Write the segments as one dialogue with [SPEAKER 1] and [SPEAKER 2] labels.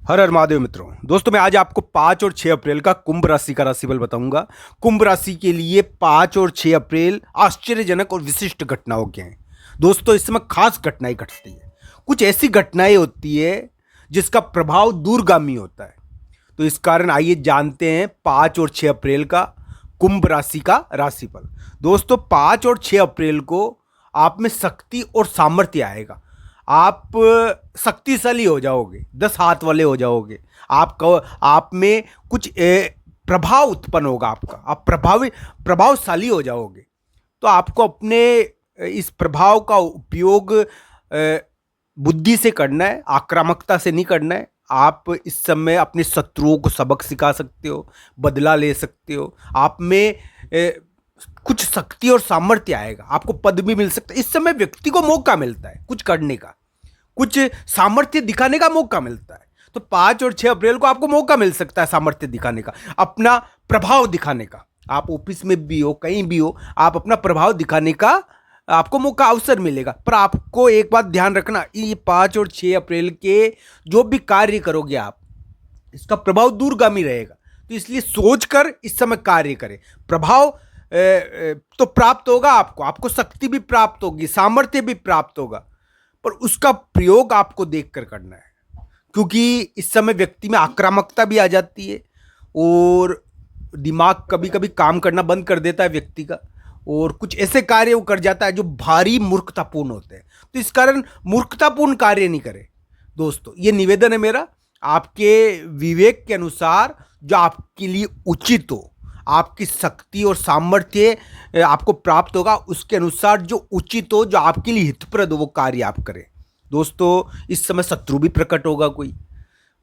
[SPEAKER 1] हर हर महादेव मित्रों। दोस्तों मैं आज आपको 5 और 6 अप्रैल का कुंभ राशि का राशिफल बताऊंगा। कुंभ राशि के लिए 5 और 6 अप्रैल आश्चर्यजनक और विशिष्ट घटनाओं के हैं। दोस्तों इस समय खास घटनाएं घटती है। कुछ ऐसी घटनाएं होती है जिसका प्रभाव दूरगामी होता है। तो इस कारण आइए जानते हैं 5 और 6 अप्रैल का कुंभ राशि का राशिफल। दोस्तों 5 और 6 अप्रैल को आप में शक्ति और सामर्थ्य आएगा। आप शक्तिशाली हो जाओगे, 10 हाथ वाले हो जाओगे। आप में कुछ प्रभाव उत्पन्न होगा आपका। आप प्रभावशाली हो जाओगे। तो आपको अपने इस प्रभाव का उपयोग बुद्धि से करना है, आक्रामकता से नहीं करना है। आप इस समय अपने शत्रुओं को सबक सिखा सकते हो, बदला ले सकते हो। आप में कुछ शक्ति और सामर्थ्य आएगा। आपको पद भी मिल सकता है। इस समय व्यक्ति को मौका मिलता है कुछ करने का, कुछ सामर्थ्य दिखाने का मौका मिलता है। तो 5 और 6 अप्रैल को आपको मौका मिल सकता है सामर्थ्य दिखाने का, अपना प्रभाव दिखाने का। आप ऑफिस में भी हो, कहीं भी हो, आप अपना प्रभाव दिखाने का आपको मौका, अवसर मिलेगा। पर आपको एक बात ध्यान रखना, ये 5 और 6 अप्रैल के जो भी कार्य करोगे आप, इसका प्रभाव दूरगामी रहेगा। तो इसलिए सोचकर इस समय कार्य करें। प्रभाव तो प्राप्त होगा आपको शक्ति भी प्राप्त होगी, सामर्थ्य भी प्राप्त होगा, पर उसका प्रयोग आपको देखकर करना है। क्योंकि इस समय व्यक्ति में आक्रामकता भी आ जाती है और दिमाग कभी कभी काम करना बंद कर देता है व्यक्ति का, और कुछ ऐसे कार्य वो कर जाता है जो भारी मूर्खतापूर्ण होते हैं। तो इस कारण मूर्खतापूर्ण कार्य नहीं करें। दोस्तों ये निवेदन है मेरा, आपके विवेक के अनुसार जो आपके लिए उचित हो, आपकी शक्ति और सामर्थ्य आपको प्राप्त होगा, उसके अनुसार जो उचित हो, जो आपके लिए हितप्रद हो, वो कार्य आप करें। दोस्तों इस समय शत्रु भी प्रकट होगा कोई,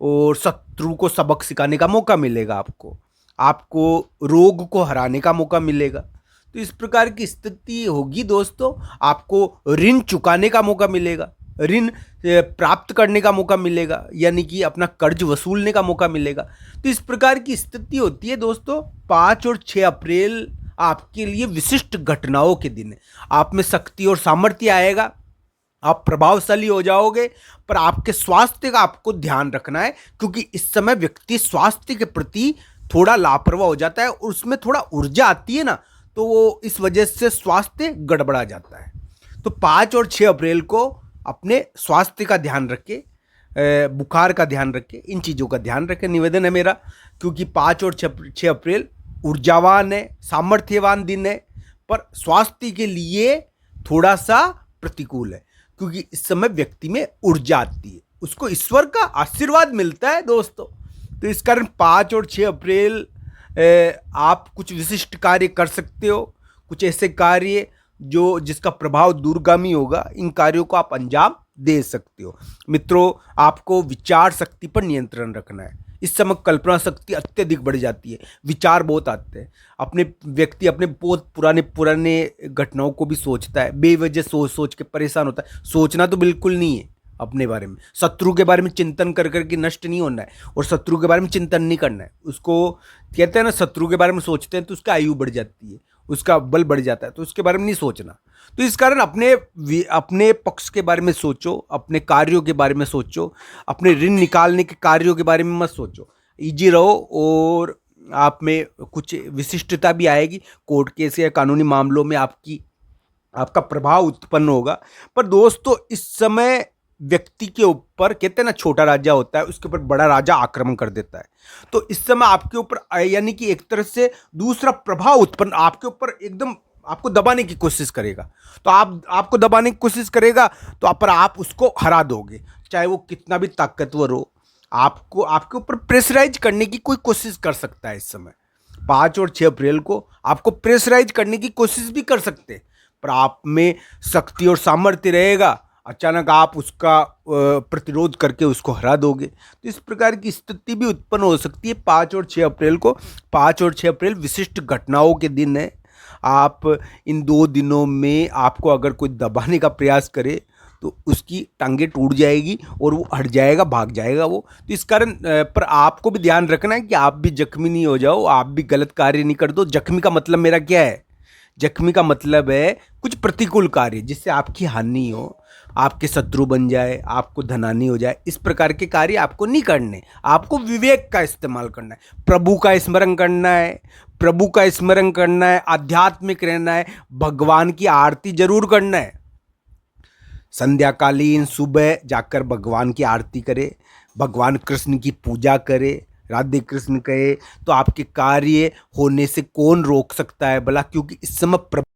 [SPEAKER 1] और शत्रु को सबक सिखाने का मौका मिलेगा। आपको रोग को हराने का मौका मिलेगा। तो इस प्रकार की स्थिति होगी दोस्तों। आपको ऋण चुकाने का मौका मिलेगा, ऋण प्राप्त करने का मौका मिलेगा, यानी कि अपना कर्ज वसूलने का मौका मिलेगा। तो इस प्रकार की स्थिति होती है दोस्तों। 5 और 6 अप्रैल आपके लिए विशिष्ट घटनाओं के दिन है। आप में शक्ति और सामर्थ्य आएगा, आप प्रभावशाली हो जाओगे, पर आपके स्वास्थ्य का आपको ध्यान रखना है। क्योंकि इस समय व्यक्ति स्वास्थ्य के प्रति थोड़ा लापरवाह हो जाता है, और उसमें थोड़ा ऊर्जा आती है ना, तो वो इस वजह से स्वास्थ्य गड़बड़ा जाता है। तो 5 और 6 अप्रैल को अपने स्वास्थ्य का ध्यान रखें, बुखार का ध्यान रखें, इन चीज़ों का ध्यान रखें, निवेदन है मेरा। क्योंकि 5 और 6 अप्रैल ऊर्जावान है, सामर्थ्यवान दिन है, पर स्वास्थ्य के लिए थोड़ा सा प्रतिकूल है। क्योंकि इस समय व्यक्ति में ऊर्जा आती है, उसको ईश्वर का आशीर्वाद मिलता है दोस्तों। तो इस कारण 5 और 6 अप्रैल आप कुछ विशिष्ट कार्य कर सकते हो, कुछ ऐसे कार्य जिसका प्रभाव दूरगामी होगा। इन कार्यों को आप अंजाम दे सकते हो। मित्रों आपको विचार शक्ति पर नियंत्रण रखना है। इस समय कल्पना शक्ति अत्यधिक बढ़ जाती है, विचार बहुत आते हैं। व्यक्ति अपने बहुत पुराने घटनाओं को भी सोचता है, बेवजह सोच के परेशान होता है। सोचना तो बिल्कुल नहीं है अपने बारे में। शत्रु के बारे में चिंतन कर करके नष्ट नहीं होना है, और शत्रु के बारे में चिंतन नहीं करना है। उसको कहते हैं ना, शत्रु के बारे में सोचते हैं तो उसका आयु बढ़ जाती है, उसका बल बढ़ जाता है, तो उसके बारे में नहीं सोचना। तो इस कारण अपने पक्ष के बारे में सोचो, अपने कार्यों के बारे में सोचो, अपने ऋण निकालने के कार्यों के बारे में मत सोचो। इजी रहो, और आप में कुछ विशिष्टता भी आएगी। कोर्ट केस या कानूनी मामलों में आपका प्रभाव उत्पन्न होगा। पर दोस्तों इस समय व्यक्ति के ऊपर, कहते हैं ना, छोटा राजा होता है, उसके ऊपर बड़ा राजा आक्रमण कर देता है। तो इस समय आपके ऊपर, यानी कि एक तरह से दूसरा प्रभाव उत्पन्न आपके ऊपर, एकदम आपको दबाने की कोशिश करेगा। तो आपको दबाने की कोशिश करेगा, तो आप उसको हरा दोगे, चाहे वो कितना भी ताकतवर हो। आपके ऊपर प्रेशराइज करने की कोई कोशिश कर सकता है इस समय। 5 और 6 अप्रैल को आपको प्रेशराइज करने की कोशिश भी कर सकते हैं, पर आप में शक्ति और सामर्थ्य रहेगा। अचानक आप उसका प्रतिरोध करके उसको हरा दोगे। तो इस प्रकार की स्थिति भी उत्पन्न हो सकती है 5 और 6 अप्रैल को। 5 और 6 अप्रैल विशिष्ट घटनाओं के दिन है। आप इन 2 दिनों में, आपको अगर कोई दबाने का प्रयास करे तो उसकी टांगें टूट जाएगी और वो हट जाएगा, भाग जाएगा वो। तो इस कारण पर आपको भी ध्यान रखना है कि आप भी जख्मी नहीं हो जाओ, आप भी गलत कार्य नहीं कर दो। जख्मी का मतलब मेरा क्या है? जख्मी का मतलब है कुछ प्रतिकूल कार्य जिससे आपकी हानि हो। आपके शत्रु बन जाए, आपको धनहानि हो जाए, इस प्रकार के कार्य आपको नहीं करने। आपको विवेक का इस्तेमाल करना है, प्रभु का स्मरण करना है, प्रभु का स्मरण करना है, आध्यात्मिक रहना है, भगवान की आरती जरूर करना है। संध्याकालीन सुबह जाकर भगवान की आरती करे, भगवान कृष्ण की पूजा करे, राधे कृष्ण कहे, तो आपके कार्य होने से कौन रोक सकता है भला? क्योंकि इस समय